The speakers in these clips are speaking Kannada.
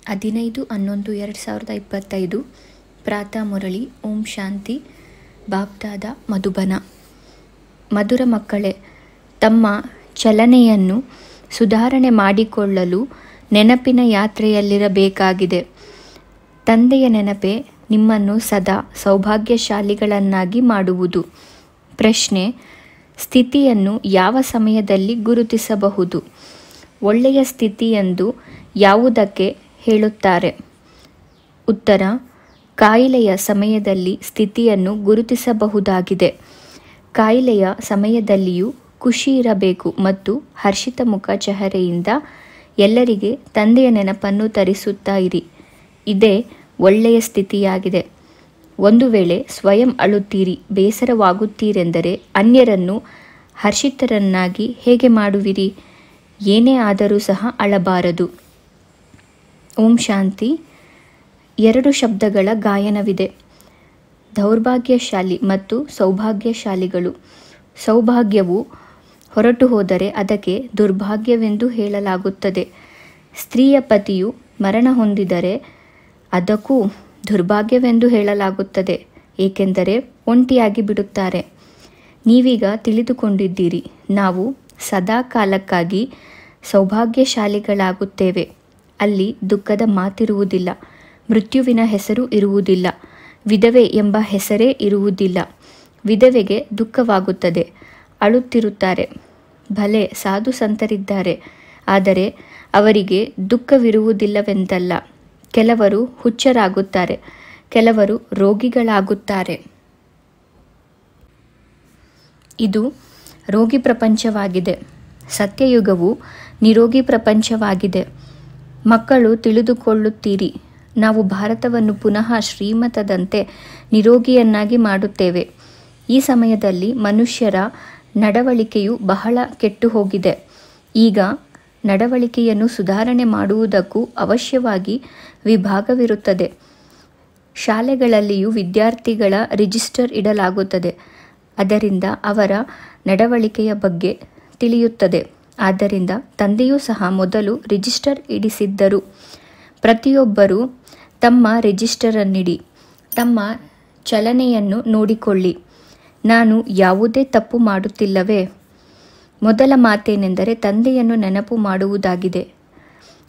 15/11/2025 ಪ್ರಾತಃ ಮುರಳಿ. ಓಂ ಶಾಂತಿ. ಬಾಪ್ದಾದ ಮಧುಬನ. ಮಧುರ ಮಕ್ಕಳೇ, ತಮ್ಮ ಚಲನೆಯನ್ನು ಸುಧಾರಣೆ ಮಾಡಿಕೊಳ್ಳಲು ನೆನಪಿನ ಯಾತ್ರೆಯಲ್ಲಿರಬೇಕಾಗಿದೆ. ತಂದೆಯ ನೆನಪೇ ನಿಮ್ಮನ್ನು ಸದಾ ಸೌಭಾಗ್ಯಶಾಲಿಗಳನ್ನಾಗಿ ಮಾಡುವುದು. ಪ್ರಶ್ನೆ: ಸ್ಥಿತಿಯನ್ನು ಯಾವ ಸಮಯದಲ್ಲಿ ಗುರುತಿಸಬಹುದು? ಒಳ್ಳೆಯ ಸ್ಥಿತಿಯೆಂದು ಯಾವುದಕ್ಕೆ ಹೇಳುತ್ತಾರೆ? ಉತ್ತರ: ಕಾಯಿಲೆಯ ಸಮಯದಲ್ಲಿ ಸ್ಥಿತಿಯನ್ನು ಗುರುತಿಸಬಹುದಾಗಿದೆ. ಕಾಯಿಲೆಯ ಸಮಯದಲ್ಲಿಯೂ ಖುಷಿ ಇರಬೇಕು ಮತ್ತು ಹರ್ಷಿತ ಮುಖ ಚೆಹರೆಯಿಂದ ಎಲ್ಲರಿಗೆ ತಂದೆಯ ನೆನಪನ್ನು ತರಿಸುತ್ತಾ ಇರಿ. ಇದೇ ಒಳ್ಳೆಯ ಸ್ಥಿತಿಯಾಗಿದೆ. ಒಂದು ವೇಳೆ ಸ್ವಯಂ ಅಳುತ್ತೀರಿ, ಬೇಸರವಾಗುತ್ತೀರೆಂದರೆ ಅನ್ಯರನ್ನು ಹರ್ಷಿತರನ್ನಾಗಿ ಹೇಗೆ ಮಾಡುವಿರಿ? ಏನೇ ಆದರೂ ಸಹ ಅಳಬಾರದು. ಓಂ ಶಾಂತಿ. 2 ಶಬ್ದಗಳ ಗಾಯನವಿದೆ: ದೌರ್ಭಾಗ್ಯಶಾಲಿ ಮತ್ತು ಸೌಭಾಗ್ಯಶಾಲಿಗಳು. ಸೌಭಾಗ್ಯವು ಹೊರಟು ಹೋದರೆ ಅದಕ್ಕೆ ದುರ್ಭಾಗ್ಯವೆಂದು ಹೇಳಲಾಗುತ್ತದೆ. ಸ್ತ್ರೀಯ ಪತಿಯು ಮರಣ ಹೊಂದಿದರೆ ಅದಕ್ಕೂ ದುರ್ಭಾಗ್ಯವೆಂದು ಹೇಳಲಾಗುತ್ತದೆ, ಏಕೆಂದರೆ ಒಂಟಿಯಾಗಿ ಬಿಡುತ್ತಾರೆ. ನೀವೀಗ ತಿಳಿದುಕೊಂಡಿದ್ದೀರಿ, ನಾವು ಸದಾ ಕಾಲಕ್ಕಾಗಿ ಸೌಭಾಗ್ಯಶಾಲಿಗಳಾಗುತ್ತೇವೆ. ಅಲ್ಲಿ ದುಃಖದ ಮಾತಿರುವುದಿಲ್ಲ, ಮೃತ್ಯುವಿನ ಹೆಸರು ಇರುವುದಿಲ್ಲ, ವಿಧವೆ ಎಂಬ ಹೆಸರೇ ಇರುವುದಿಲ್ಲ. ವಿಧವೆಗೆ ದುಃಖವಾಗುತ್ತದೆ, ಅಳುತ್ತಿರುತ್ತಾರೆ. ಭಲೆ ಸಾಧು ಸಂತರಿದ್ದಾರೆ, ಆದರೆ ಅವರಿಗೆ ದುಃಖವಿರುವುದಿಲ್ಲವೆಂದಲ್ಲ. ಕೆಲವರು ಹುಚ್ಚರಾಗುತ್ತಾರೆ, ಕೆಲವರು ರೋಗಿಗಳಾಗುತ್ತಾರೆ. ಇದು ರೋಗಿ ಪ್ರಪಂಚವಾಗಿದೆ. ಸತ್ಯಯುಗವು ನಿರೋಗಿ ಪ್ರಪಂಚವಾಗಿದೆ. ಮಕ್ಕಳು ತಿಳಿದುಕೊಳ್ಳುತ್ತೀರಿ, ನಾವು ಭಾರತವನ್ನು ಪುನಃ ಶ್ರೀಮತದಂತೆ ನಿರೋಗಿಯನ್ನಾಗಿ ಮಾಡುತ್ತೇವೆ. ಈ ಸಮಯದಲ್ಲಿ ಮನುಷ್ಯರ ನಡವಳಿಕೆಯು ಬಹಳ ಕೆಟ್ಟು ಹೋಗಿದೆ. ಈಗ ನಡವಳಿಕೆಯನ್ನು ಸುಧಾರಣೆ ಮಾಡುವುದಕ್ಕೂ ಅವಶ್ಯವಾಗಿ ವಿಭಾಗವಿರುತ್ತದೆ. ಶಾಲೆಗಳಲ್ಲಿಯೂ ವಿದ್ಯಾರ್ಥಿಗಳ ರಿಜಿಸ್ಟರ್ ಇಡಲಾಗುತ್ತದೆ. ಅದರಿಂದ ಅವರ ನಡವಳಿಕೆಯ ಬಗ್ಗೆ ತಿಳಿಯುತ್ತದೆ. ಆದ್ದರಿಂದ ತಂದೆಯೂ ಸಹ ಮೊದಲು ರಿಜಿಸ್ಟರ್ ಇಡಿಸಿದ್ದರು. ಪ್ರತಿಯೊಬ್ಬರೂ ತಮ್ಮ ರಿಜಿಸ್ಟರನ್ನಿಡಿ, ತಮ್ಮ ಚಲನೆಯನ್ನು ನೋಡಿಕೊಳ್ಳಿ. ನಾನು ಯಾವುದೇ ತಪ್ಪು ಮಾಡುತ್ತಿಲ್ಲವೇ? ಮೊದಲ ಮಾತೇನೆಂದರೆ ತಂದೆಯನ್ನು ನೆನಪು ಮಾಡುವುದಾಗಿದೆ.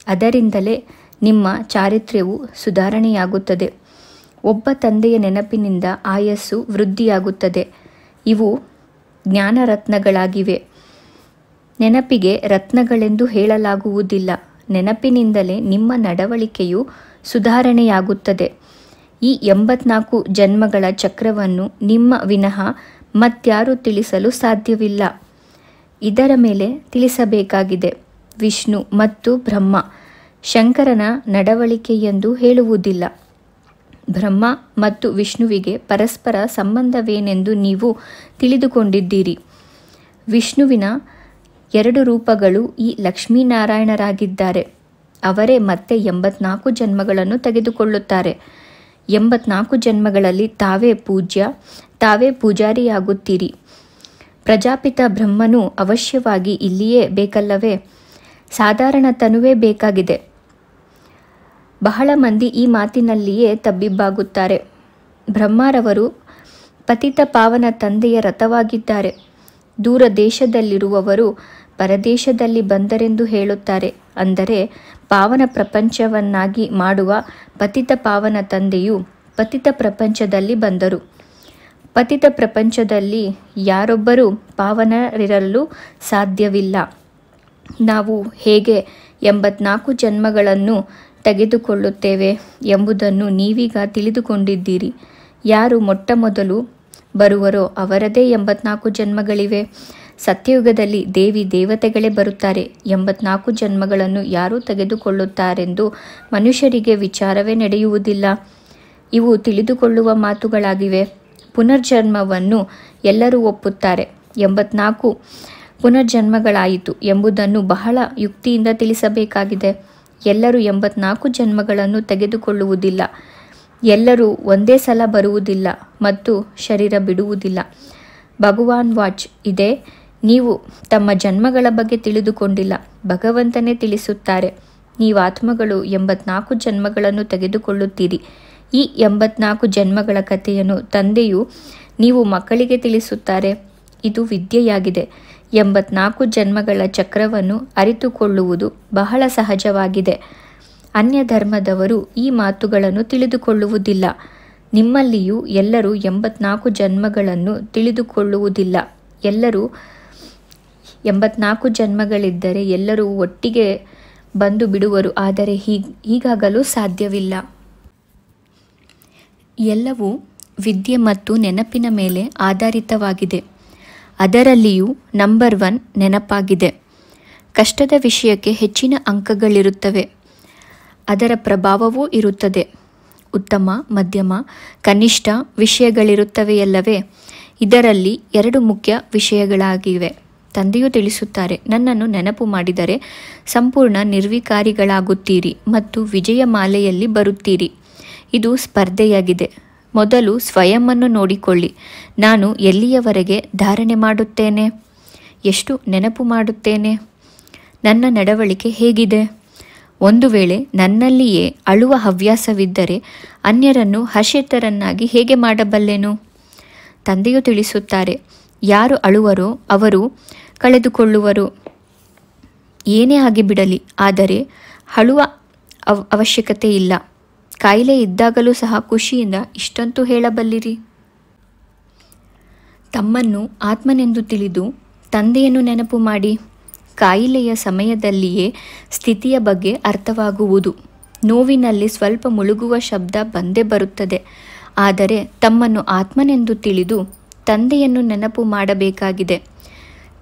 ಅದರಿಂದಲೇ ನಿಮ್ಮ ಚಾರಿತ್ರ್ಯವು ಸುಧಾರಣೆಯಾಗುತ್ತದೆ. ಒಬ್ಬ ತಂದೆಯ ನೆನಪಿನಿಂದ ಆಯಸ್ಸು ವೃದ್ಧಿಯಾಗುತ್ತದೆ. ಇವು ಜ್ಞಾನರತ್ನಗಳಾಗಿವೆ. ನೆನಪಿಗೆ ರತ್ನಗಳೆಂದು ಹೇಳಲಾಗುವುದಿಲ್ಲ. ನೆನಪಿನಿಂದಲೇ ನಿಮ್ಮ ನಡವಳಿಕೆಯು ಸುಧಾರಣೆಯಾಗುತ್ತದೆ. ಈ 84 ಜನ್ಮಗಳ ಚಕ್ರವನ್ನು ನಿಮ್ಮ ವಿನಃ ಮತ್ಯಾರೂ ತಿಳಿಸಲು ಸಾಧ್ಯವಿಲ್ಲ. ಇದರ ಮೇಲೆ ತಿಳಿಸಬೇಕಾಗಿದೆ. ವಿಷ್ಣು ಮತ್ತು ಬ್ರಹ್ಮ ಶಂಕರನ ನಡವಳಿಕೆಯೆಂದು ಹೇಳುವುದಿಲ್ಲ. ಬ್ರಹ್ಮ ಮತ್ತು ವಿಷ್ಣುವಿಗೆ ಪರಸ್ಪರ ಸಂಬಂಧವೇನೆಂದು ನೀವು ತಿಳಿದುಕೊಂಡಿದ್ದೀರಿ. ವಿಷ್ಣುವಿನ 2 ರೂಪಗಳು ಈ ಲಕ್ಷ್ಮೀನಾರಾಯಣರಾಗಿದ್ದಾರೆ. ಅವರೇ ಮತ್ತೆ 84 ಜನ್ಮಗಳನ್ನು ತೆಗೆದುಕೊಳ್ಳುತ್ತಾರೆ. 84 ಜನ್ಮಗಳಲ್ಲಿ ತಾವೇ ಪೂಜ್ಯ, ತಾವೇ ಪೂಜಾರಿಯಾಗುತ್ತೀರಿ. ಪ್ರಜಾಪಿತ ಬ್ರಹ್ಮನು ಅವಶ್ಯವಾಗಿ ಇಲ್ಲಿಯೇ ಬೇಕಲ್ಲವೇ? ಸಾಧಾರಣ ತನುವೇ ಬೇಕಾಗಿದೆ. ಬಹಳ ಮಂದಿ ಈ ಮಾತಿನಲ್ಲಿಯೇ ತಬ್ಬಿಬ್ಬಾಗುತ್ತಾರೆ. ಬ್ರಹ್ಮರವರು ಪತಿತ ಪಾವನ ತಂದೆಯ ರಥವಾಗಿದ್ದಾರೆ. ದೂರ ದೇಶದಲ್ಲಿರುವವರು ಪರದೇಶದಲ್ಲಿ ಬಂದರೆಂದು ಹೇಳುತ್ತಾರೆ. ಅಂದರೆ ಪಾವನ ಪ್ರಪಂಚವನ್ನಾಗಿ ಮಾಡುವ ಪತಿತ ಪಾವನ ತಂದೆಯು ಪತಿತ ಪ್ರಪಂಚದಲ್ಲಿ ಬಂದರು. ಪತಿತ ಪ್ರಪಂಚದಲ್ಲಿ ಯಾರೊಬ್ಬರೂ ಪಾವನರಿರಲು ಸಾಧ್ಯವಿಲ್ಲ. ನಾವು ಹೇಗೆ 84 ಜನ್ಮಗಳನ್ನು ತೆಗೆದುಕೊಳ್ಳುತ್ತೇವೆ ಎಂಬುದನ್ನು ನೀವೀಗ ತಿಳಿದುಕೊಂಡಿದ್ದೀರಿ. ಯಾರು ಮೊಟ್ಟಮೊದಲು ಬರುವರೋ ಅವರದೇ 84 ಜನ್ಮಗಳಿವೆ. ಸತ್ಯಯುಗದಲ್ಲಿ ದೇವಿ ದೇವತೆಗಳೇ ಬರುತ್ತಾರೆ. 84 ಜನ್ಮಗಳನ್ನು ಯಾರು ತೆಗೆದುಕೊಳ್ಳುತ್ತಾರೆಂದು ಮನುಷ್ಯರಿಗೆ ವಿಚಾರವೇ ನಡೆಯುವುದಿಲ್ಲ. ಇವು ತಿಳಿದುಕೊಳ್ಳುವ ಮಾತುಗಳಾಗಿವೆ. ಪುನರ್ಜನ್ಮವನ್ನು ಎಲ್ಲರೂ ಒಪ್ಪುತ್ತಾರೆ. 84 ಪುನರ್ಜನ್ಮಗಳಾಯಿತು ಎಂಬುದನ್ನು ಬಹಳ ಯುಕ್ತಿಯಿಂದ ತಿಳಿಸಬೇಕಾಗಿದೆ. ಎಲ್ಲರೂ 84 ಜನ್ಮಗಳನ್ನು ತೆಗೆದುಕೊಳ್ಳುವುದಿಲ್ಲ. ಎಲ್ಲರೂ ಒಂದೇ ಸಲ ಬರುವುದಿಲ್ಲ ಮತ್ತು ಶರೀರ ಬಿಡುವುದಿಲ್ಲ. ಭಗವಾನ್ ವಾಚ್ ಇದೆ: ನೀವು ತಮ್ಮ ಜನ್ಮಗಳ ಬಗ್ಗೆ ತಿಳಿದುಕೊಂಡಿಲ್ಲ. ಭಗವಂತನೇ ತಿಳಿಸುತ್ತಾರೆ, ನೀವು ಆತ್ಮಗಳು 84 ಜನ್ಮಗಳನ್ನು ತೆಗೆದುಕೊಳ್ಳುತ್ತೀರಿ. ಈ 84 ಜನ್ಮಗಳ ಕಥೆಯನ್ನು ತಂದೆಯು ನೀವು ಮಕ್ಕಳಿಗೆ ತಿಳಿಸುತ್ತಾರೆ. ಇದು ವಿದ್ಯೆಯಾಗಿದೆ. 84 ಜನ್ಮಗಳ ಚಕ್ರವನ್ನು ಅರಿತುಕೊಳ್ಳುವುದು ಬಹಳ ಸಹಜವಾಗಿದೆ. ಅನ್ಯ ಧರ್ಮದವರು ಈ ಮಾತುಗಳನ್ನು ತಿಳಿದುಕೊಳ್ಳುವುದಿಲ್ಲ. ನಿಮ್ಮಲ್ಲಿಯೂ ಎಲ್ಲರೂ 84 ಜನ್ಮಗಳನ್ನು ತಿಳಿದುಕೊಳ್ಳುವುದಿಲ್ಲ. ಎಲ್ಲರೂ 84 ಜನ್ಮಗಳಿದ್ದರೆ ಎಲ್ಲರೂ ಒಟ್ಟಿಗೆ ಬಂದು ಬಿಡುವರು. ಆದರೆ ಹೀಗಾಗಲು ಸಾಧ್ಯವಿಲ್ಲ. ಎಲ್ಲವೂ ವಿದ್ಯೆ ಮತ್ತು ನೆನಪಿನ ಮೇಲೆ ಆಧಾರಿತವಾಗಿದೆ. ಅದರಲ್ಲಿಯೂ ನಂಬರ್ 1 ನೆನಪಾಗಿದೆ. ಕಷ್ಟದ ವಿಷಯಕ್ಕೆ ಹೆಚ್ಚಿನ ಅಂಕಗಳಿರುತ್ತವೆ. ಅದರ ಪ್ರಭಾವವೂ ಇರುತ್ತದೆ. ಉತ್ತಮ, ಮಧ್ಯಮ, ಕನಿಷ್ಠ ವಿಷಯಗಳಿರುತ್ತವೆಯಲ್ಲವೇ? ಇದರಲ್ಲಿ 2 ಮುಖ್ಯ ವಿಷಯಗಳಾಗಿವೆ. ತಂದೆಯು ತಿಳಿಸುತ್ತಾರೆ, ನನ್ನನ್ನು ನೆನಪು ಮಾಡಿದರೆ ಸಂಪೂರ್ಣ ನಿರ್ವಿಕಾರಿಗಳಾಗುತ್ತೀರಿ ಮತ್ತು ವಿಜಯಮಾಲೆಯಲ್ಲಿ ಬರುತ್ತೀರಿ. ಇದು ಸ್ಪರ್ಧೆಯಾಗಿದೆ. ಮೊದಲು ಸ್ವಯಂವನ್ನು ನೋಡಿಕೊಳ್ಳಿ. ನಾನು ಎಲ್ಲಿಯವರೆಗೆ ಧಾರಣೆ ಮಾಡುತ್ತೇನೆ? ಎಷ್ಟು ನೆನಪು ಮಾಡುತ್ತೇನೆ? ನನ್ನ ನಡವಳಿಕೆ ಹೇಗಿದೆ? ಒಂದು ವೇಳೆ ನನ್ನಲ್ಲಿಯೇ ಅಳುವ ಹವ್ಯಾಸವಿದ್ದರೆ ಅನ್ಯರನ್ನು ಹರ್ಷಿತರನ್ನಾಗಿ ಹೇಗೆ ಮಾಡಬಲ್ಲೆನು? ತಂದೆಯು ತಿಳಿಸುತ್ತಾರೆ, ಯಾರು ಅಳುವರೋ ಅವರು ಕಳೆದುಕೊಳ್ಳುವರು. ಏನೇ ಆಗಿಬಿಡಲಿ, ಆದರೆ ಅಳುವ ಅವಶ್ಯಕತೆ ಇಲ್ಲ. ಕಾಯಿಲೆ ಇದ್ದಾಗಲೂ ಸಹ ಖುಷಿಯಿಂದ ಇಷ್ಟಂತೂ ಹೇಳಬಲ್ಲಿರಿ. ತಮ್ಮನ್ನು ಆತ್ಮನೆಂದು ತಿಳಿದು ತಂದೆಯನ್ನು ನೆನಪು ಮಾಡಿ. ಕಾಯಿಲೆಯ ಸಮಯದಲ್ಲಿಯೇ ಸ್ಥಿತಿಯ ಬಗ್ಗೆ ಅರ್ಥವಾಗುವುದು. ನೋವಿನಲ್ಲಿ ಸ್ವಲ್ಪ ಮುಳುಗುವ ಶಬ್ದ ಬಂದೇ ಬರುತ್ತದೆ. ಆದರೆ ತಮ್ಮನ್ನು ಆತ್ಮನೆಂದು ತಿಳಿದು ತಂದೆಯನ್ನು ನೆನಪು ಮಾಡಬೇಕಾಗಿದೆ.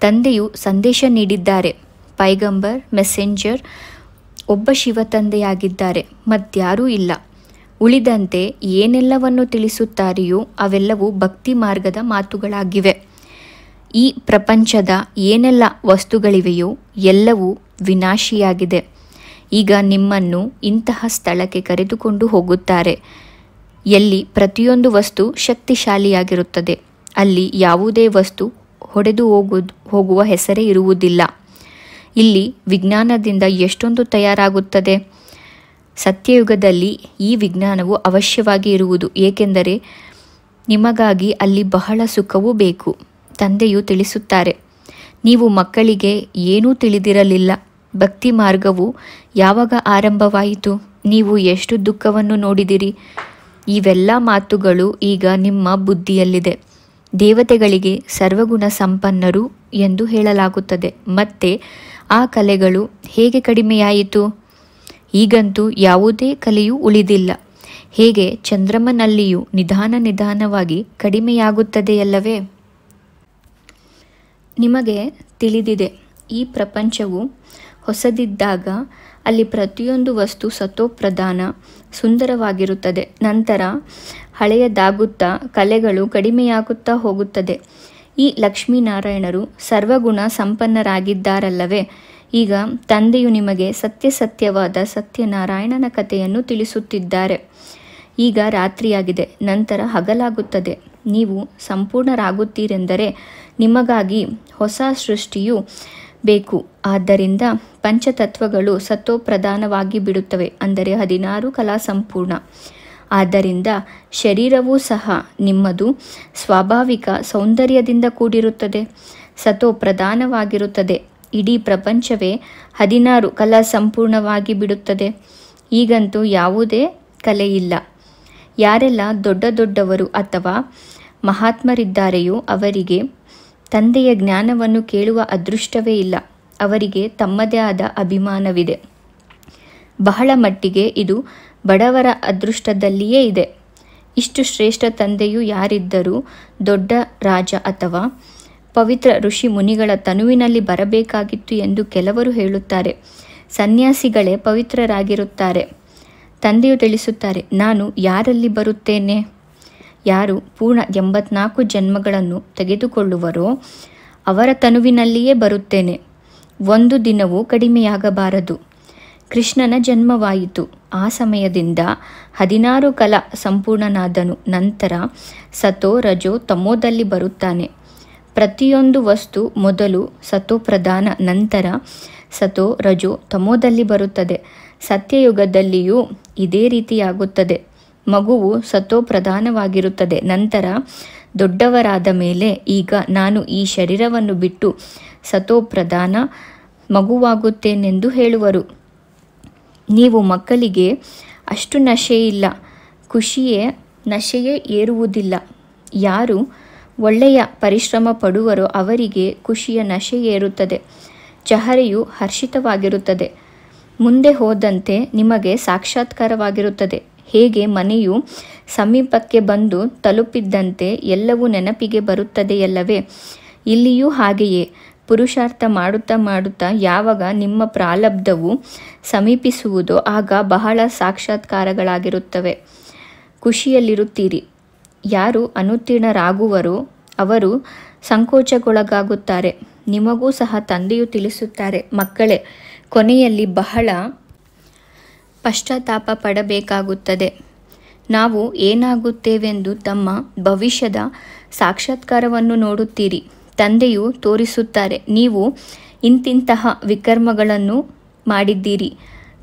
ತಂದೆಯು ಸಂದೇಶ ನೀಡಿದ್ದಾರೆ. ಪೈಗಂಬರ್, ಮೆಸೆಂಜರ್ ಒಬ್ಬ ಶಿವ ತಂದೆಯಾಗಿದ್ದಾರೆ, ಮತ್ಯಾರೂ ಇಲ್ಲ. ಉಳಿದಂತೆ ಏನೆಲ್ಲವನ್ನು ತಿಳಿಸುತ್ತಾರೆಯೋ ಅವೆಲ್ಲವೂ ಭಕ್ತಿ ಮಾರ್ಗದ ಮಾತುಗಳಾಗಿವೆ. ಈ ಪ್ರಪಂಚದ ಏನೆಲ್ಲ ವಸ್ತುಗಳಿವೆಯೋ ಎಲ್ಲವೂ ವಿನಾಶಿಯಾಗಿದೆ. ಈಗ ನಿಮ್ಮನ್ನು ಇಂತಹ ಸ್ಥಳಕ್ಕೆ ಕರೆದುಕೊಂಡು ಹೋಗುತ್ತಾರೆ ಎಲ್ಲಿ ಪ್ರತಿಯೊಂದು ವಸ್ತು ಶಕ್ತಿಶಾಲಿಯಾಗಿರುತ್ತದೆ. ಅಲ್ಲಿ ಯಾವುದೇ ವಸ್ತು ಹೊಡೆದು ಹೋಗುವ ಹೆಸರೇ ಇರುವುದಿಲ್ಲ. ಇಲ್ಲಿ ವಿಜ್ಞಾನದಿಂದ ಎಷ್ಟೊಂದು ತಯಾರಾಗುತ್ತದೆ. ಸತ್ಯಯುಗದಲ್ಲಿ ಈ ವಿಜ್ಞಾನವು ಅವಶ್ಯವಾಗಿ ಇರುವುದು, ಏಕೆಂದರೆ ನಿಮಗಾಗಿ ಅಲ್ಲಿ ಬಹಳ ಸುಖವೂ ಬೇಕು. ತಂದೆಯು ತಿಳಿಸುತ್ತಾರೆ, ನೀವು ಮಕ್ಕಳಿಗೆ ಏನೂ ತಿಳಿದಿರಲಿಲ್ಲ. ಭಕ್ತಿ ಮಾರ್ಗವು ಯಾವಾಗ ಆರಂಭವಾಯಿತು? ನೀವು ಎಷ್ಟು ದುಃಖವನ್ನು ನೋಡಿದಿರಿ? ಇವೆಲ್ಲ ಮಾತುಗಳು ಈಗ ನಿಮ್ಮ ಬುದ್ಧಿಯಲ್ಲಿದೆ. ದೇವತೆಗಳಿಗೆ ಸರ್ವಗುಣ ಸಂಪನ್ನರು ಎಂದು ಹೇಳಲಾಗುತ್ತದೆ. ಮತ್ತೆ ಆ ಕಲೆಗಳು ಹೇಗೆ ಕಡಿಮೆಯಾಯಿತು? ಈಗಂತೂ ಯಾವುದೇ ಕಲೆಯೂ ಉಳಿದಿಲ್ಲ. ಹೇಗೆ ಚಂದ್ರಮನಲ್ಲಿಯೂ ನಿಧಾನವಾಗಿ ಕಡಿಮೆಯಾಗುತ್ತದೆಯಲ್ಲವೇ? ನಿಮಗೆ ತಿಳಿದಿದೆ, ಈ ಪ್ರಪಂಚವು ಹೊಸದಿದ್ದಾಗ ಅಲ್ಲಿ ಪ್ರತಿಯೊಂದು ವಸ್ತು ಸತೋಪ್ರಧಾನ ಸುಂದರವಾಗಿರುತ್ತದೆ. ನಂತರ ಹಳೆಯದಾಗುತ್ತಾ ಕಲೆಗಳು ಕಡಿಮೆಯಾಗುತ್ತಾ ಹೋಗುತ್ತದೆ. ಈ ಲಕ್ಷ್ಮೀನಾರಾಯಣರು ಸರ್ವಗುಣ ಸಂಪನ್ನರಾಗಿದ್ದಾರಲ್ಲವೇ? ಈಗ ತಂದೆಯು ನಿಮಗೆ ಸತ್ಯವಾದ ಸತ್ಯನಾರಾಯಣನ ಕಥೆಯನ್ನು ತಿಳಿಸುತ್ತಿದ್ದಾರೆ. ಈಗ ರಾತ್ರಿಯಾಗಿದೆ, ನಂತರ ಹಗಲಾಗುತ್ತದೆ. ನೀವು ಸಂಪೂರ್ಣರಾಗುತ್ತೀರೆಂದರೆ ನಿಮಗಾಗಿ ಹೊಸ ಸೃಷ್ಟಿಯು ಬೇಕು. ಆದ್ದರಿಂದ ಪಂಚತತ್ವಗಳು ಸತೋಪ್ರಧಾನವಾಗಿ ಬಿಡುತ್ತವೆ, ಅಂದರೆ 16 ಕಲಾ ಸಂಪೂರ್ಣ. ಆದ್ದರಿಂದ ಶರೀರವೂ ಸಹ ನಿಮ್ಮದು ಸ್ವಾಭಾವಿಕ ಸೌಂದರ್ಯದಿಂದ ಕೂಡಿರುತ್ತದೆ, ಸತೋಪ್ರಧಾನವಾಗಿರುತ್ತದೆ. ಇಡೀ ಪ್ರಪಂಚವೇ 16 ಕಲಾ ಸಂಪೂರ್ಣವಾಗಿ ಬಿಡುತ್ತದೆ. ಈಗಂತೂ ಯಾವುದೇ ಕಲೆಯಿಲ್ಲ. ಯಾರೆಲ್ಲ ದೊಡ್ಡವರು ಅಥವಾ ಮಹಾತ್ಮರಿದ್ದಾರೆಯೋ ಅವರಿಗೆ ತಂದೆಯ ಜ್ಞಾನವನ್ನು ಕೇಳುವ ಅದೃಷ್ಟವೇ ಇಲ್ಲ. ಅವರಿಗೆ ತಮ್ಮದೇ ಆದ ಅಭಿಮಾನವಿದೆ. ಬಹಳ ಮಟ್ಟಿಗೆ ಇದು ಬಡವರ ಅದೃಷ್ಟದಲ್ಲಿಯೇ ಇದೆ. ಇಷ್ಟು ಶ್ರೇಷ್ಠ ತಂದೆಯು ಯಾರಿದ್ದರೂ ದೊಡ್ಡ ರಾಜ ಅಥವಾ ಪವಿತ್ರ ಋಷಿ ಮುನಿಗಳ ತನುವಿನಲ್ಲಿ ಬರಬೇಕಾಗಿತ್ತು ಎಂದು ಕೆಲವರು ಹೇಳುತ್ತಾರೆ. ಸನ್ಯಾಸಿಗಳೇ ಪವಿತ್ರರಾಗಿರುತ್ತಾರೆ. ತಂದೆಯು ತಿಳಿಸುತ್ತಾರೆ, ನಾನು ಯಾರಲ್ಲಿ ಬರುತ್ತೇನೆ? ಯಾರು ಪೂರ್ಣ 84 ಜನ್ಮಗಳನ್ನು ತೆಗೆದುಕೊಳ್ಳುವರೋ ಅವರ ತನುವಿನಲ್ಲಿಯೇ ಬರುತ್ತೇನೆ. ಒಂದು ದಿನವೂ ಕಡಿಮೆಯಾಗಬಾರದು. ಕೃಷ್ಣನ ಜನ್ಮವಾಯಿತು. ಆ ಸಮಯದಿಂದ 16 ಕಲಾ ಸಂಪೂರ್ಣನಾದನು. ನಂತರ ಸತೋ ರಜೋ ತಮೋದಲ್ಲಿ ಬರುತ್ತಾನೆ. ಪ್ರತಿಯೊಂದು ವಸ್ತು ಮೊದಲು ಸತೋಪ್ರಧಾನ, ನಂತರ ಸತೋ ರಜೋ ತಮೋದಲ್ಲಿ ಬರುತ್ತದೆ. ಸತ್ಯಯುಗದಲ್ಲಿಯೂ ಇದೇ ರೀತಿಯಾಗುತ್ತದೆ. ಮಗುವು ಸತೋಪ್ರಧಾನವಾಗಿರುತ್ತದೆ. ನಂತರ ದೊಡ್ಡವರಾದ ಮೇಲೆ ಈಗ ನಾನು ಈ ಶರೀರವನ್ನು ಬಿಟ್ಟು ಸತೋಪ್ರಧಾನ ಮಗುವಾಗುತ್ತೇನೆಂದು ಹೇಳುವರು. ನೀವು ಮಕ್ಕಳಿಗೆ ಅಷ್ಟು ನಶೆಯಿಲ್ಲ, ನಶೆಯೇ ಏರುವುದಿಲ್ಲ. ಯಾರು ಒಳ್ಳೆಯ ಪರಿಶ್ರಮ ಪಡುವರೋ ಅವರಿಗೆ ಖುಷಿಯ ನಶೆ ಏರುತ್ತದೆ, ಚಹರೆಯು ಹರ್ಷಿತವಾಗಿರುತ್ತದೆ. ಮುಂದೆ ಹೋದಂತೆ ನಿಮಗೆ ಸಾಕ್ಷಾತ್ಕಾರವಾಗಿರುತ್ತದೆ. ಹೇಗೆ ಮನೆಯು ಸಮೀಪಕ್ಕೆ ಬಂದು ತಲುಪಿದ್ದಂತೆ ಎಲ್ಲವೂ ನೆನಪಿಗೆ ಬರುತ್ತದೆಯಲ್ಲವೇ? ಇಲ್ಲಿಯೂ ಹಾಗೆಯೇ ಪುರುಷಾರ್ಥ ಮಾಡುತ್ತಾ ಮಾಡುತ್ತಾ ಯಾವಾಗ ನಿಮ್ಮ ಪ್ರಾರಬ್ಧವು ಸಮೀಪಿಸುವುದೋ ಆಗ ಬಹಳ ಸಾಕ್ಷಾತ್ಕಾರಗಳಾಗಿರುತ್ತವೆ. ಖುಷಿಯಲ್ಲಿರುತ್ತೀರಿ. ಯಾರು ಅನುತ್ತೀರ್ಣರಾಗುವರೋ ಅವರು ಸಂಕೋಚಕ್ಕೊಳಗಾಗುತ್ತಾರೆ. ನಿಮಗೂ ಸಹ ತಂದೆಯು ತಿಳಿಸುತ್ತಾರೆ, ಮಕ್ಕಳೇ, ಕೊನೆಯಲ್ಲಿ ಬಹಳ ಪಶ್ಚಾತ್ತಾಪ ಪಡಬೇಕಾಗುತ್ತದೆ. ನಾವು ಏನಾಗುತ್ತೇವೆಂದು ತಮ್ಮ ಭವಿಷ್ಯದ ಸಾಕ್ಷಾತ್ಕಾರವನ್ನು ನೋಡುತ್ತೀರಿ. ತಂದೆಯು ತೋರಿಸುತ್ತಾರೆ, ನೀವು ಇಂತಿಂತಹ ವಿಕರ್ಮಗಳನ್ನು ಮಾಡಿದ್ದೀರಿ,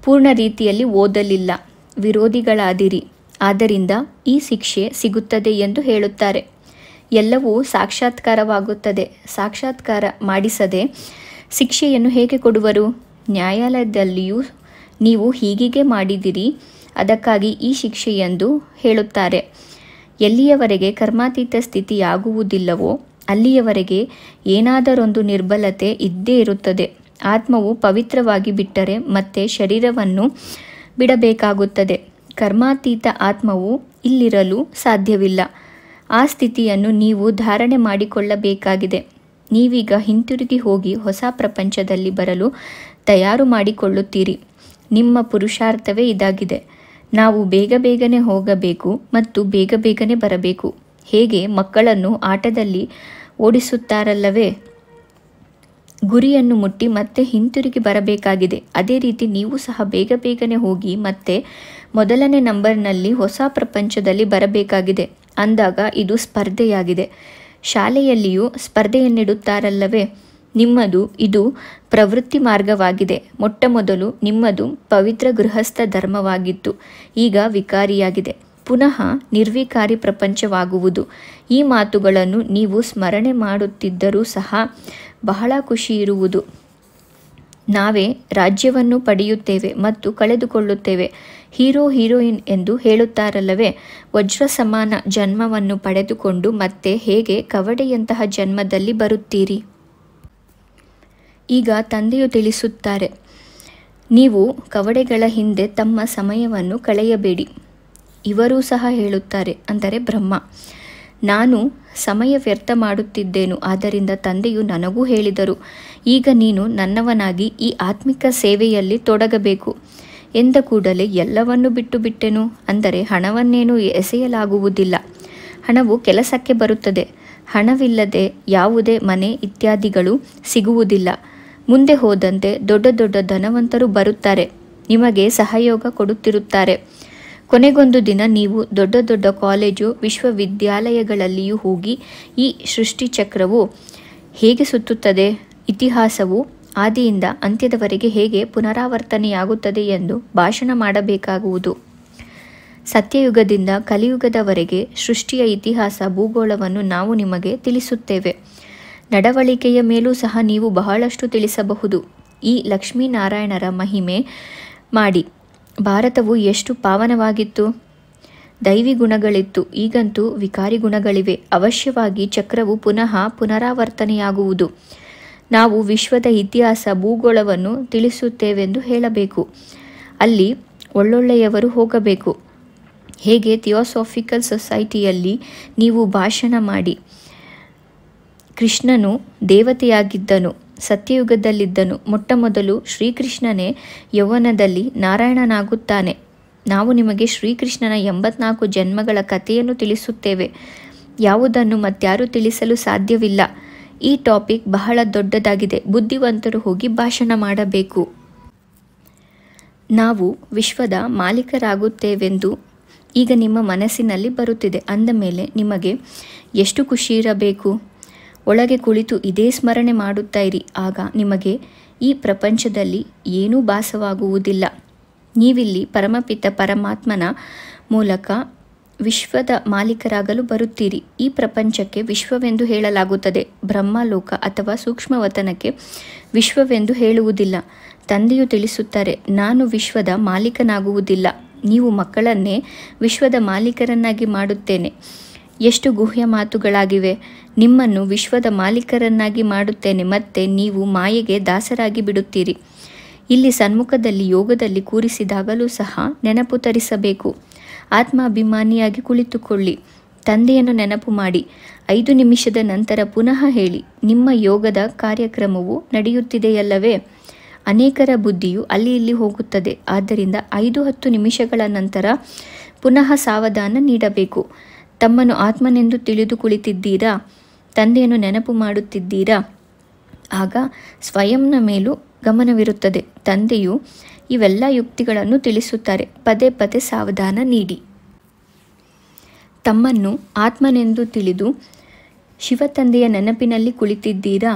ಪೂರ್ಣ ರೀತಿಯಲ್ಲಿ ಓದಲಿಲ್ಲ, ವಿರೋಧಿಗಳಾದಿರಿ, ಆದ್ದರಿಂದ ಈ ಶಿಕ್ಷೆ ಸಿಗುತ್ತದೆ ಎಂದು ಹೇಳುತ್ತಾರೆ. ಎಲ್ಲವೂ ಸಾಕ್ಷಾತ್ಕಾರವಾಗುತ್ತದೆ. ಸಾಕ್ಷಾತ್ಕಾರ ಮಾಡಿಸದೆ ಶಿಕ್ಷೆಯನ್ನು ಹೇಗೆ ಕೊಡುವರು? ನ್ಯಾಯಾಲಯದಲ್ಲಿಯೂ ನೀವು ಹೀಗೆ ಮಾಡಿದಿರಿ, ಅದಕ್ಕಾಗಿ ಈ ಶಿಕ್ಷೆ ಎಂದು ಹೇಳುತ್ತಾರೆ. ಎಲ್ಲಿಯವರೆಗೆ ಕರ್ಮಾತೀತ ಸ್ಥಿತಿಯಾಗುವುದಿಲ್ಲವೋ ಅಲ್ಲಿಯವರೆಗೆ ಏನಾದರೊಂದು ನಿರ್ಬಲತೆ ಇದ್ದೇ ಇರುತ್ತದೆ. ಆತ್ಮವು ಪವಿತ್ರವಾಗಿ ಬಿಟ್ಟರೆ ಮತ್ತೆ ಶರೀರವನ್ನು ಬಿಡಬೇಕಾಗುತ್ತದೆ. ಕರ್ಮಾತೀತ ಆತ್ಮವು ಇಲ್ಲಿರಲು ಸಾಧ್ಯವಿಲ್ಲ. ಆ ಸ್ಥಿತಿಯನ್ನು ನೀವು ಧಾರಣೆ ಮಾಡಿಕೊಳ್ಳಬೇಕಾಗಿದೆ. ನೀವೀಗ ಹಿಂತಿರುಗಿ ಹೋಗಿ ಹೊಸ ಪ್ರಪಂಚದಲ್ಲಿ ಬರಲು ತಯಾರು ಮಾಡಿಕೊಳ್ಳುತ್ತೀರಿ. ನಿಮ್ಮ ಪುರುಷಾರ್ಥವೇ ಇದಾಗಿದೆ. ನಾವು ಬೇಗನೆ ಹೋಗಬೇಕು ಮತ್ತು ಬೇಗನೆ ಬರಬೇಕು. ಹೇಗೆ ಮಕ್ಕಳನ್ನು ಆಟದಲ್ಲಿ ಓಡಿಸುತ್ತಾರಲ್ಲವೇ? ಗುರಿಯನ್ನು ಮುಟ್ಟಿ ಮತ್ತೆ ಹಿಂತಿರುಗಿ ಬರಬೇಕಾಗಿದೆ. ಅದೇ ರೀತಿ ನೀವು ಸಹ ಬೇಗನೆ ಹೋಗಿ ಮತ್ತೆ ಮೊದಲನೇ ನಂಬರ್ನಲ್ಲಿ ಹೊಸ ಪ್ರಪಂಚದಲ್ಲಿ ಬರಬೇಕಾಗಿದೆ. ಅಂದಾಗ ಇದು ಸ್ಪರ್ಧೆಯಾಗಿದೆ. ಶಾಲೆಯಲ್ಲಿಯೂ ಸ್ಪರ್ಧೆಯನ್ನಿಡುತ್ತಾರಲ್ಲವೇ? ಇದು ಪ್ರವೃತ್ತಿ ಮಾರ್ಗವಾಗಿದೆ. ಮೊಟ್ಟಮೊದಲು ನಿಮ್ಮದು ಪವಿತ್ರ ಗೃಹಸ್ಥ ಧರ್ಮವಾಗಿತ್ತು, ಈಗ ವಿಕಾರಿಯಾಗಿದೆ. ಪುನಃ ನಿರ್ವಿಕಾರಿ ಪ್ರಪಂಚವಾಗುವುದು. ಈ ಮಾತುಗಳನ್ನು ನೀವು ಸ್ಮರಣೆ ಮಾಡುತ್ತಿದ್ದರೂ ಸಹ ಬಹಳ ಖುಷಿ ಇರುವುದು. ನಾವೇ ರಾಜ್ಯವನ್ನು ಪಡೆಯುತ್ತೇವೆ ಮತ್ತು ಕಳೆದುಕೊಳ್ಳುತ್ತೇವೆ. ಹೀರೋಯಿನ್ ಎಂದು ಹೇಳುತ್ತಾರಲ್ಲವೇ? ವಜ್ರ ಸಮಾನ ಜನ್ಮವನ್ನು ಪಡೆದುಕೊಂಡು ಮತ್ತೆ ಹೇಗೆ ಕವಡೆಯಂತಹ ಜನ್ಮದಲ್ಲಿ ಬರುತ್ತೀರಿ? ಈಗ ತಂದೆಯು ತಿಳಿಸುತ್ತಾರೆ, ನೀವು ಕವಡೆಗಳ ಹಿಂದೆ ತಮ್ಮ ಸಮಯವನ್ನು ಕಳೆಯಬೇಡಿ. ಇವರೂ ಸಹ ಹೇಳುತ್ತಾರೆ, ಅಂದರೆ ಬ್ರಹ್ಮ, ನಾನು ಸಮಯ ವ್ಯರ್ಥ ಮಾಡುತ್ತಿದ್ದೇನು. ಆದ್ದರಿಂದ ತಂದೆಯು ನನಗೂ ಹೇಳಿದರು, ಈಗ ನೀನು ನನ್ನವನಾಗಿ ಈ ಆತ್ಮಿಕ ಸೇವೆಯಲ್ಲಿ ತೊಡಗಬೇಕು. ಎಂದ ಕೂಡಲೇ ಎಲ್ಲವನ್ನೂ ಬಿಟ್ಟೆನು. ಅಂದರೆ ಹಣವನ್ನೇನು ಎಸೆಯಲಾಗುವುದಿಲ್ಲ. ಹಣವು ಕೆಲಸಕ್ಕೆ ಬರುತ್ತದೆ. ಹಣವಿಲ್ಲದೆ ಯಾವುದೇ ಮನೆ ಇತ್ಯಾದಿಗಳು ಸಿಗುವುದಿಲ್ಲ. ಮುಂದೆ ಹೋದಂತೆ ದೊಡ್ಡ ಧನವಂತರು ಬರುತ್ತಾರೆ, ನಿಮಗೆ ಸಹಯೋಗ ಕೊಡುತ್ತಿರುತ್ತಾರೆ. ಕೊನೆಗೊಂದು ದಿನ ನೀವು ದೊಡ್ಡ ಕಾಲೇಜು ವಿಶ್ವವಿದ್ಯಾಲಯಗಳಲ್ಲಿಯೂ ಹೋಗಿ ಈ ಸೃಷ್ಟಿ ಚಕ್ರವು ಹೇಗೆ ಸುತ್ತುತ್ತದೆ, ಇತಿಹಾಸವು ಆದಿಯಿಂದ ಅಂತ್ಯದವರೆಗೆ ಹೇಗೆ ಪುನರಾವರ್ತನೆಯಾಗುತ್ತದೆ ಎಂದು ಭಾಷಣ ಮಾಡಬೇಕಾಗುವುದು. ಸತ್ಯಯುಗದಿಂದ ಕಲಿಯುಗದವರೆಗೆ ಸೃಷ್ಟಿಯ ಇತಿಹಾಸ ಭೂಗೋಳವನ್ನು ನಾವು ನಿಮಗೆ ತಿಳಿಸುತ್ತೇವೆ. ನಡವಳಿಕೆಯ ಮೇಲೂ ಸಹ ನೀವು ಬಹಳಷ್ಟು ತಿಳಿಸಬಹುದು. ಈ ಲಕ್ಷ್ಮೀನಾರಾಯಣರ ಮಹಿಮೆ ಮಾಡಿ. ಭಾರತವು ಎಷ್ಟು ಪಾವನವಾಗಿತ್ತು, ದೈವಿ ಗುಣಗಳಿತ್ತು, ಈಗಂತೂ ವಿಕಾರಿ ಗುಣಗಳಿವೆ. ಅವಶ್ಯವಾಗಿ ಚಕ್ರವು ಪುನಃ ಪುನರಾವರ್ತನೆಯಾಗುವುದು. ನಾವು ವಿಶ್ವದ ಇತಿಹಾಸ ಭೂಗೋಳವನ್ನು ತಿಳಿಸುತ್ತೇವೆಂದು ಹೇಳಬೇಕು. ಅಲ್ಲಿ ಒಳ್ಳೊಳ್ಳೆಯವರು ಹೋಗಬೇಕು. ಹೇಗೆ ಥಿಯೋಸಾಫಿಕಲ್ ಸೊಸೈಟಿಯಲ್ಲಿ ನೀವು ಭಾಷಣ ಮಾಡಿ, ಕೃಷ್ಣನು ದೇವತೆಯಾಗಿದ್ದನು, ಸತ್ಯಯುಗದಲ್ಲಿದ್ದನು. ಮೊಟ್ಟಮೊದಲು ಶ್ರೀಕೃಷ್ಣನೇ ಯೌವನದಲ್ಲಿ ನಾರಾಯಣನಾಗುತ್ತಾನೆ. ನಾವು ನಿಮಗೆ ಶ್ರೀಕೃಷ್ಣನ 84 ಜನ್ಮಗಳ ಕಥೆಯನ್ನು ತಿಳಿಸುತ್ತೇವೆ. ಯಾವುದನ್ನು ಮತ್ಯಾರೂ ತಿಳಿಸಲು ಸಾಧ್ಯವಿಲ್ಲ. ಈ ಟಾಪಿಕ್ ಬಹಳ ದೊಡ್ಡದಾಗಿದೆ. ಬುದ್ಧಿವಂತರು ಹೋಗಿ ಭಾಷಣ ಮಾಡಬೇಕು. ನಾವು ವಿಶ್ವದ ಮಾಲೀಕರಾಗುತ್ತೇವೆಂದು ಈಗ ನಿಮ್ಮ ಮನಸ್ಸಿನಲ್ಲಿ ಬರುತ್ತಿದೆ. ಅಂದ ಮೇಲೆ ನಿಮಗೆ ಎಷ್ಟು ಖುಷಿ ಇರಬೇಕು. ಒಳಗೆ ಕುಳಿತು ಇದೇ ಸ್ಮರಣೆ ಮಾಡುತ್ತಾ ಇರಿ. ಆಗ ನಿಮಗೆ ಈ ಪ್ರಪಂಚದಲ್ಲಿ ಏನೂ ಭಾಸವಾಗುವುದಿಲ್ಲ. ನೀವಿಲ್ಲಿ ಪರಮಪಿತ ಪರಮಾತ್ಮನ ಮೂಲಕ ವಿಶ್ವದ ಮಾಲೀಕರಾಗಲು ಬರುತ್ತೀರಿ. ಈ ಪ್ರಪಂಚಕ್ಕೆ ವಿಶ್ವವೆಂದು ಹೇಳಲಾಗುತ್ತದೆ. ಬ್ರಹ್ಮಲೋಕ ಅಥವಾ ಸೂಕ್ಷ್ಮವತನಕ್ಕೆ ವಿಶ್ವವೆಂದು ಹೇಳುವುದಿಲ್ಲ. ತಂದೆಯು ತಿಳಿಸುತ್ತಾರೆ, ನಾನು ವಿಶ್ವದ ಮಾಲೀಕನಾಗುವುದಿಲ್ಲ, ನೀವು ಮಕ್ಕಳನ್ನೇ ವಿಶ್ವದ ಮಾಲೀಕರನ್ನಾಗಿ ಮಾಡುತ್ತೇನೆ. ಎಷ್ಟು ಗುಹ್ಯ ಮಾತುಗಳಾಗಿವೆ. ನಿಮ್ಮನ್ನು ವಿಶ್ವದ ಮಾಲೀಕರನ್ನಾಗಿ ಮಾಡುತ್ತೇನೆ, ಮತ್ತೆ ನೀವು ಮಾಯೆಗೆ ದಾಸರಾಗಿ ಬಿಡುತ್ತೀರಿ. ಇಲ್ಲಿ ಸನ್ಮುಖದಲ್ಲಿ ಯೋಗದಲ್ಲಿ ಕೂರಿಸಿದಾಗಲೂ ಸಹ ನೆನಪು ತರಿಸಬೇಕು. ಆತ್ಮಾಭಿಮಾನಿಯಾಗಿ ಕುಳಿತುಕೊಳ್ಳಿ. ತಂದೆಯನ್ನು ನೆನಪು ಮಾಡಿ. 5 ನಿಮಿಷದ ನಂತರ ಪುನಃ ಹೇಳಿ, ನಿಮ್ಮ ಯೋಗದ ಕಾರ್ಯಕ್ರಮವು ನಡೆಯುತ್ತಿದೆಯಲ್ಲವೇ? ಅನೇಕರ ಬುದ್ಧಿಯು ಅಲ್ಲಿ ಇಲ್ಲಿ ಹೋಗುತ್ತದೆ. ಆದ್ದರಿಂದ 5-10 ನಿಮಿಷಗಳ ನಂತರ ಪುನಃ ಸಾವಧಾನ ನೀಡಬೇಕು. ತಮ್ಮನ್ನು ಆತ್ಮನೆಂದು ತಿಳಿದು ಕುಳಿತಿದ್ದೀರಾ? ತಂದೆಯನ್ನು ನೆನಪು ಮಾಡುತ್ತಿದ್ದೀರಾ? ಆಗ ಸ್ವಯಂನ ಮೇಲೂ ಗಮನವಿರುತ್ತದೆ. ತಂದೆಯು ಇವೆಲ್ಲ ಯುಕ್ತಿಗಳನ್ನು ತಿಳಿಸುತ್ತಾರೆ. ಪದೇ ಪದೇ ಸಾವಧಾನ ನೀಡಿ. ತಮ್ಮನ್ನು ಆತ್ಮನೆಂದು ತಿಳಿದು ಶಿವತಂದೆಯ ನೆನಪಿನಲ್ಲಿ ಕುಳಿತಿದ್ದೀರಾ?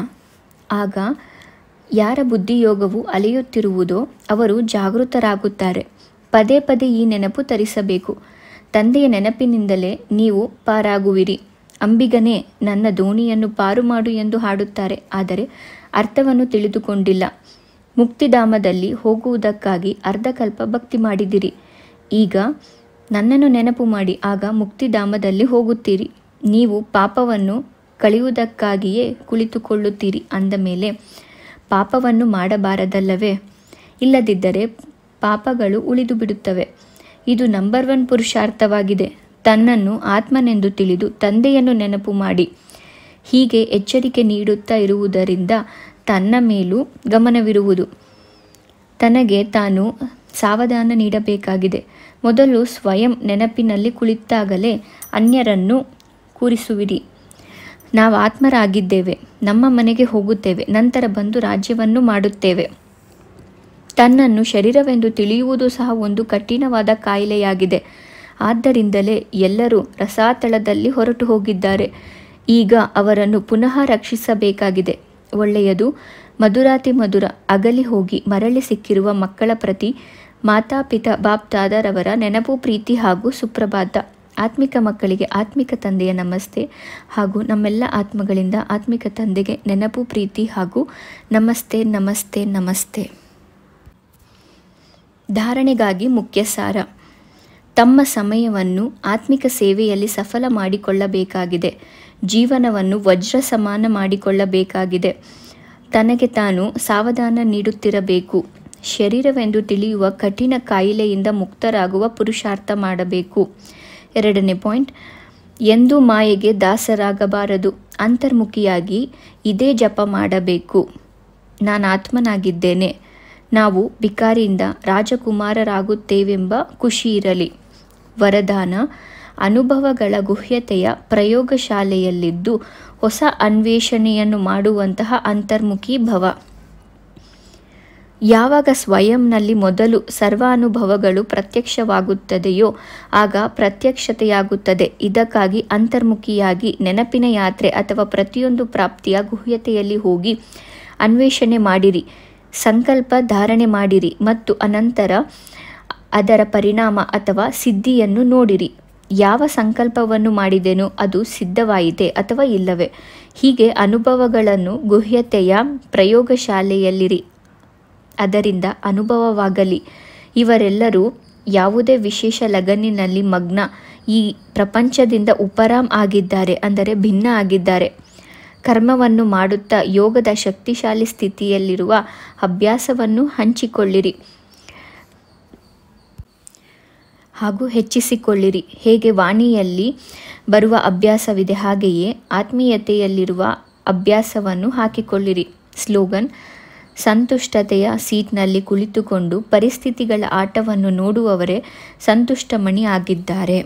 ಆಗ ಯಾರ ಬುದ್ಧಿಯೋಗವು ಅಲೆಯುತ್ತಿರುವುದೋ ಅವರು ಜಾಗೃತರಾಗುತ್ತಾರೆ. ಪದೇ ಪದೇ ಈ ನೆನಪು ತರಿಸಬೇಕು. ತಂದೆಯ ನೆನಪಿನಿಂದಲೇ ನೀವು ಪಾರಾಗುವಿರಿ. ಅಂಬಿಗನೇ, ನನ್ನ ದೋಣಿಯನ್ನು ಪಾರು ಮಾಡು ಎಂದು ಹಾಡುತ್ತಾರೆ, ಆದರೆ ಅರ್ಥವನ್ನು ತಿಳಿದುಕೊಂಡಿಲ್ಲ. ಮುಕ್ತಿಧಾಮದಲ್ಲಿ ಹೋಗುವುದಕ್ಕಾಗಿ ಅರ್ಧಕಲ್ಪ ಭಕ್ತಿ ಮಾಡಿದಿರಿ. ಈಗ ನನ್ನನ್ನು ನೆನಪು ಮಾಡಿ, ಆಗ ಮುಕ್ತಿಧಾಮದಲ್ಲಿ ಹೋಗುತ್ತೀರಿ. ನೀವು ಪಾಪವನ್ನು ಕಳೆಯುವುದಕ್ಕಾಗಿಯೇ ಕುಳಿತುಕೊಳ್ಳುತ್ತೀರಿ ಅಂದ ಮೇಲೆ ಪಾಪವನ್ನು ಮಾಡಬಾರದಲ್ಲವೇ? ಇಲ್ಲದಿದ್ದರೆ ಪಾಪಗಳು ಉಳಿದು ಬಿಡುತ್ತವೆ. ಇದು ನಂಬರ್ 1 ಪುರುಷಾರ್ಥವಾಗಿದೆ. ತನ್ನನ್ನು ಆತ್ಮನೆಂದು ತಿಳಿದು ತಂದೆಯನ್ನು ನೆನಪು ಮಾಡಿ. ಹೀಗೆ ಎಚ್ಚರಿಕೆ ನೀಡುತ್ತಾ ಇರುವುದರಿಂದ ತನ್ನ ಮೇಲೂ ಗಮನವಿರುವುದು. ತನಗೆ ತಾನು ಸಾವಧಾನ ನೀಡಬೇಕಾಗಿದೆ. ಮೊದಲು ಸ್ವಯಂ ನೆನಪಿನಲ್ಲಿ ಕುಳಿತಾಗಲೇ ಅನ್ಯರನ್ನು ಕೂರಿಸುವಿರಿ. ನಾವು ಆತ್ಮರಾಗಿದ್ದೇವೆ, ನಮ್ಮ ಮನೆಗೆ ಹೋಗುತ್ತೇವೆ, ನಂತರ ಬಂದು ರಾಜ್ಯವನ್ನು ಮಾಡುತ್ತೇವೆ. ತನ್ನನ್ನು ಶರೀರವೆಂದು ತಿಳಿಯುವುದು ಸಹ ಒಂದು ಕಠಿಣವಾದ ಕಾಯಿಲೆಯಾಗಿದೆ. ಆದ್ದರಿಂದಲೇ ಎಲ್ಲರೂ ರಸಾತಳದಲ್ಲಿ ಹೊರಟು ಹೋಗಿದ್ದಾರೆ. ಈಗ ಅವರನ್ನು ಪುನಃ ರಕ್ಷಿಸಬೇಕಾಗಿದೆ. ಒಳ್ಳೆಯದು. ಮಧುರಾತಿ ಮಧುರ ಅಗಲಿ ಹೋಗಿ ಮರಳಿ ಸಿಕ್ಕಿರುವ ಮಕ್ಕಳ ಪ್ರತಿ ಮಾತಾಪಿತಾ ಬಾಪ್ದಾದರವರ ನೆನಪು, ಪ್ರೀತಿ ಹಾಗೂ ಸುಪ್ರಭಾತ. ಆತ್ಮಿಕ ಮಕ್ಕಳಿಗೆ ಆತ್ಮಿಕ ತಂದೆಯ ನಮಸ್ತೆ ಹಾಗೂ ನಮ್ಮೆಲ್ಲ ಆತ್ಮಗಳಿಂದ ಆತ್ಮಿಕ ತಂದೆಗೆ ನೆನಪು, ಪ್ರೀತಿ ಹಾಗೂ ನಮಸ್ತೆ ನಮಸ್ತೆ ನಮಸ್ತೆ. ಧಾರಣೆಗಾಗಿ ಮುಖ್ಯ ಸಾರ. ತಮ್ಮ ಸಮಯವನ್ನು ಆತ್ಮಿಕ ಸೇವೆಯಲ್ಲಿ ಸಫಲ ಮಾಡಿಕೊಳ್ಳಬೇಕಾಗಿದೆ. ಜೀವನವನ್ನು ವಜ್ರ ಸಮಾನ ಮಾಡಿಕೊಳ್ಳಬೇಕಾಗಿದೆ. ತನಗೆ ತಾನು ಸಾವಧಾನ ನೀಡುತ್ತಿರಬೇಕು. ಶರೀರವೆಂದು ತಿಳಿಯುವ ಕಠಿಣ ಕಾಯಿಲೆಯಿಂದ ಮುಕ್ತರಾಗುವ ಪುರುಷಾರ್ಥ ಮಾಡಬೇಕು. 2ನೇ ಪಾಯಿಂಟ್, ಎಂದೂ ಮಾಯೆಗೆ ದಾಸರಾಗಬಾರದು. ಅಂತರ್ಮುಖಿಯಾಗಿ ಇದೇ ಜಪ ಮಾಡಬೇಕು. ನಾನು ಆತ್ಮನಾಗಿದ್ದೇನೆ. ನಾವು ಭಿಕಾರಿಯಿಂದ ರಾಜಕುಮಾರರಾಗುತ್ತೇವೆಂಬ ಖುಷಿ ಇರಲಿ. ವರದಾನ: ಅನುಭವಗಳ ಗುಹ್ಯತೆಯ ಪ್ರಯೋಗಶಾಲೆಯಲ್ಲಿದ್ದು ಹೊಸ ಅನ್ವೇಷಣೆಯನ್ನು ಮಾಡುವಂತಹ ಅಂತರ್ಮುಖಿ ಭವ. ಯಾವಾಗ ಸ್ವಯಂನಲ್ಲಿ ಮೊದಲು ಸರ್ವಾನುಭವಗಳು ಪ್ರತ್ಯಕ್ಷವಾಗುತ್ತದೆಯೋ ಆಗ ಪ್ರತ್ಯಕ್ಷತೆಯಾಗುತ್ತದೆ. ಇದಕ್ಕಾಗಿ ಅಂತರ್ಮುಖಿಯಾಗಿ ನೆನಪಿನ ಯಾತ್ರೆ ಅಥವಾ ಪ್ರತಿಯೊಂದು ಪ್ರಾಪ್ತಿಯ ಗುಹ್ಯತೆಯಲ್ಲಿ ಹೋಗಿ ಅನ್ವೇಷಣೆ ಮಾಡಿರಿ. ಸಂಕಲ್ಪ ಧಾರಣೆ ಮಾಡಿರಿ ಮತ್ತು ಅನಂತರ ಅದರ ಪರಿಣಾಮ ಅಥವಾ ಸಿದ್ಧಿಯನ್ನು ನೋಡಿರಿ. ಯಾವ ಸಂಕಲ್ಪವನ್ನು ಮಾಡಿದೆನೋ ಅದು ಸಿದ್ಧವಾಯಿತೆ ಅಥವಾ ಇಲ್ಲವೇ? ಹೀಗೆ ಅನುಭವಗಳನ್ನು ಗುಹ್ಯತೆಯ ಪ್ರಯೋಗಶಾಲೆಯಲ್ಲಿರಿ. ಅದರಿಂದ ಅನುಭವವಾಗಲಿ. ಇವರೆಲ್ಲರೂ ಯಾವುದೇ ವಿಶೇಷ ಲಗನ್ನಿನಲ್ಲಿ ಮಗ್ನ, ಈ ಪ್ರಪಂಚದಿಂದ ಉಪರಾಮ್ ಆಗಿದ್ದಾರೆ, ಅಂದರೆ ಭಿನ್ನ ಆಗಿದ್ದಾರೆ. ಕರ್ಮವನ್ನು ಮಾಡುತ್ತಾ ಯೋಗದ ಶಕ್ತಿಶಾಲಿ ಸ್ಥಿತಿಯಲ್ಲಿರುವ ಅಭ್ಯಾಸವನ್ನು ಹಂಚಿಕೊಳ್ಳಿರಿ ಹಾಗೂ ಹೆಚ್ಚಿಸಿಕೊಳ್ಳಿರಿ. ಹೇಗೆ ವಾಣಿಯಲ್ಲಿ ಬರುವ ಅಭ್ಯಾಸವಿದೆ ಹಾಗೆಯೇ ಆತ್ಮೀಯತೆಯಲ್ಲಿರುವ ಅಭ್ಯಾಸವನ್ನು ಹಾಕಿಕೊಳ್ಳಿರಿ. ಸ್ಲೋಗನ್: ಸಂತುಷ್ಟತೆಯ ಸೀಟ್ನಲ್ಲಿ ಕುಳಿತುಕೊಂಡು ಪರಿಸ್ಥಿತಿಗಳ ಆಟವನ್ನು ನೋಡುವವರೇ ಸಂತುಷ್ಟಮಣಿ ಆಗಿದ್ದಾರೆ.